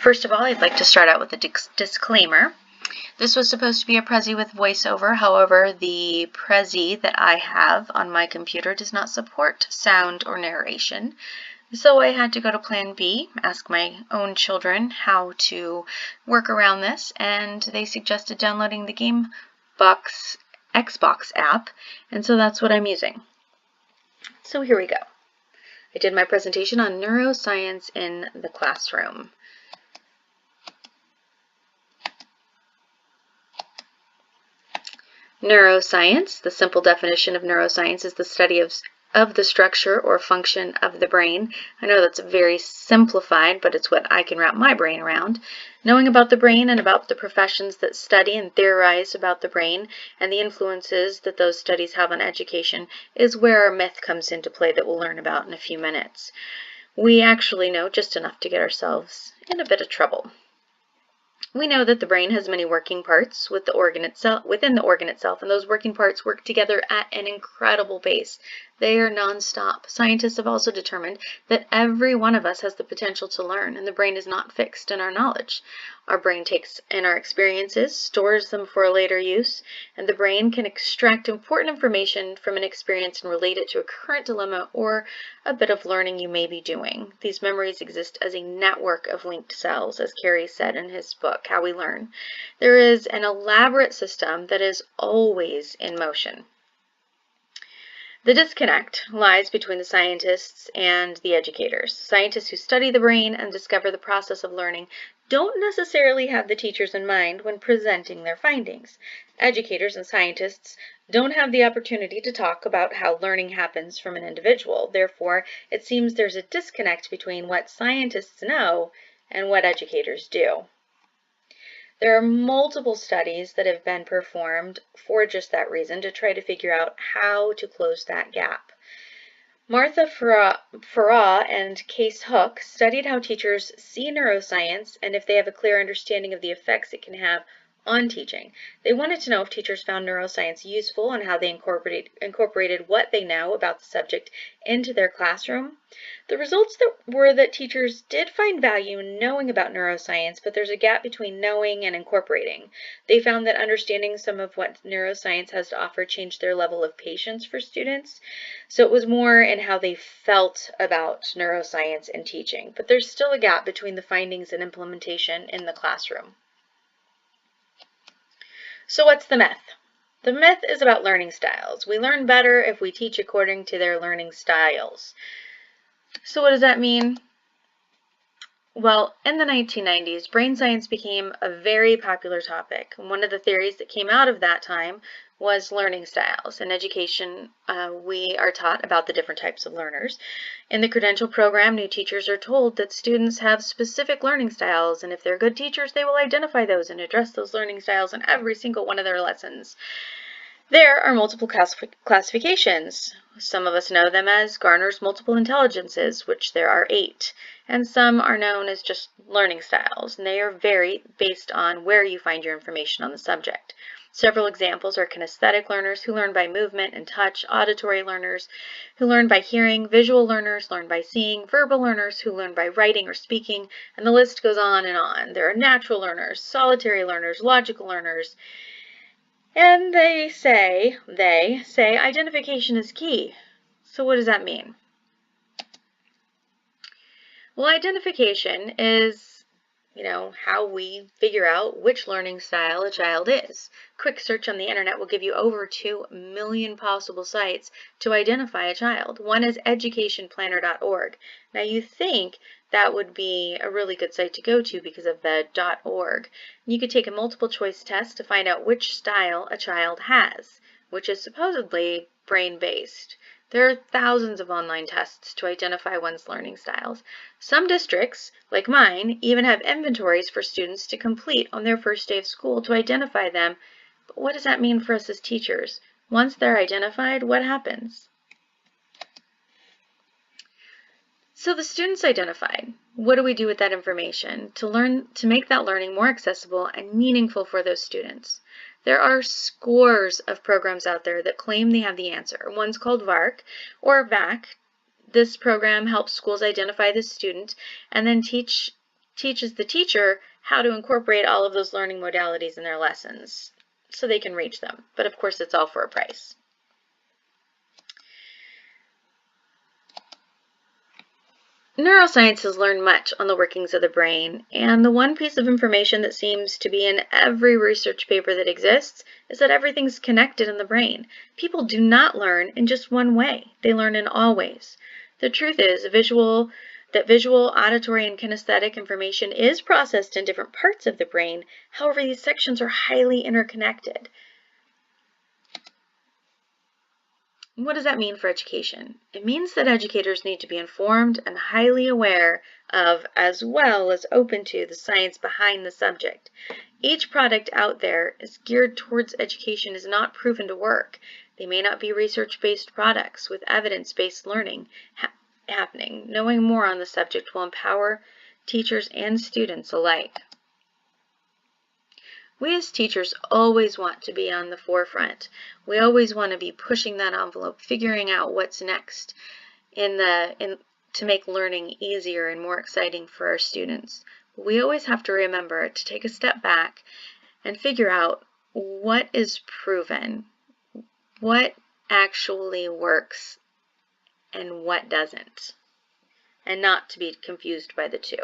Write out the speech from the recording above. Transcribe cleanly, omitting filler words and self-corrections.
First of all, I'd like to start out with a disclaimer. This was supposed to be a Prezi with voiceover. However, the Prezi that I have on my computer does not support sound or narration. So I had to go to Plan B, ask my own children how to work around this, and they suggested downloading the Xbox app, and so that's what I'm using. So here we go. I did my presentation on neuroscience in the classroom. Neuroscience, the simple definition of neuroscience is the study of the structure or function of the brain. I know that's very simplified, but it's what I can wrap my brain around. Knowing about the brain and about the professions that study and theorize about the brain and the influences that those studies have on education is where our myth comes into play that we'll learn about in a few minutes. We actually know just enough to get ourselves in a bit of trouble. We know that the brain has many working parts within the organ itself, and those working parts work together at an incredible pace. They are nonstop. Scientists have also determined that every one of us has the potential to learn, and the brain is not fixed in our knowledge. Our brain takes in our experiences, stores them for a later use, and the brain can extract important information from an experience and relate it to a current dilemma or a bit of learning you may be doing. These memories exist as a network of linked cells, as Carey said in his book, How We Learn. There is an elaborate system that is always in motion. The disconnect lies between the scientists and the educators. Scientists who study the brain and discover the process of learning don't necessarily have the teachers in mind when presenting their findings. Educators and scientists don't have the opportunity to talk about how learning happens from an individual. Therefore, it seems there's a disconnect between what scientists know and what educators do. There are multiple studies that have been performed for just that reason, to try to figure out how to close that gap. Martha Farah and Case Hook studied how teachers see neuroscience and if they have a clear understanding of the effects it can have on teaching. They wanted to know if teachers found neuroscience useful and how they incorporated what they know about the subject into their classroom. The results were that teachers did find value in knowing about neuroscience, but there's a gap between knowing and incorporating. They found that understanding some of what neuroscience has to offer changed their level of patience for students. So it was more in how they felt about neuroscience and teaching. But there's still a gap between the findings and implementation in the classroom. So what's the myth? The myth is about learning styles. We learn better if we teach according to their learning styles. So what does that mean? Well, in the 1990s, brain science became a very popular topic. One of the theories that came out of that time was learning styles. In education, we are taught about the different types of learners. In the credential program, new teachers are told that students have specific learning styles, and if they're good teachers, they will identify those and address those learning styles in every single one of their lessons. There are multiple classifications. Some of us know them as Garner's multiple intelligences, which there are 8, and some are known as just learning styles, and they are varied based on where you find your information on the subject. Several examples are kinesthetic learners who learn by movement and touch, auditory learners who learn by hearing, visual learners learn by seeing, verbal learners who learn by writing or speaking, and the list goes on and on. There are natural learners, solitary learners, logical learners, and they say identification is key. So what does that mean? Well, identification is, how we figure out which learning style a child is. Quick search on the internet will give you over 2 million possible sites to identify a child. One is educationplanner.org. Now you think that would be a really good site to go to because of the .org. You could take a multiple choice test to find out which style a child has, which is supposedly brain-based. There are thousands of online tests to identify one's learning styles. Some districts, like mine, even have inventories for students to complete on their first day of school to identify them. But what does that mean for us as teachers? Once they're identified, what happens? So the student's identified. What do we do with that information to make that learning more accessible and meaningful for those students? There are scores of programs out there that claim they have the answer. One's called VARC or VAC. This program helps schools identify the student and then teach teaches the teacher how to incorporate all of those learning modalities in their lessons so they can reach them. But of course, it's all for a price. Neuroscience has learned much on the workings of the brain, and the one piece of information that seems to be in every research paper that exists is that everything's connected in the brain. People do not learn in just one way. They learn in all ways. The truth is visual, auditory, and kinesthetic information is processed in different parts of the brain. However, these sections are highly interconnected. What does that mean for education? It means that educators need to be informed and highly aware of, as well as open to, the science behind the subject. Each product out there is geared towards education is not proven to work. They may not be research-based products with evidence-based learning happening. Knowing more on the subject will empower teachers and students alike. We as teachers always want to be on the forefront. We always want to be pushing that envelope, figuring out what's next to make learning easier and more exciting for our students. We always have to remember to take a step back and figure out what is proven, what actually works, and what doesn't, and not to be confused by the two.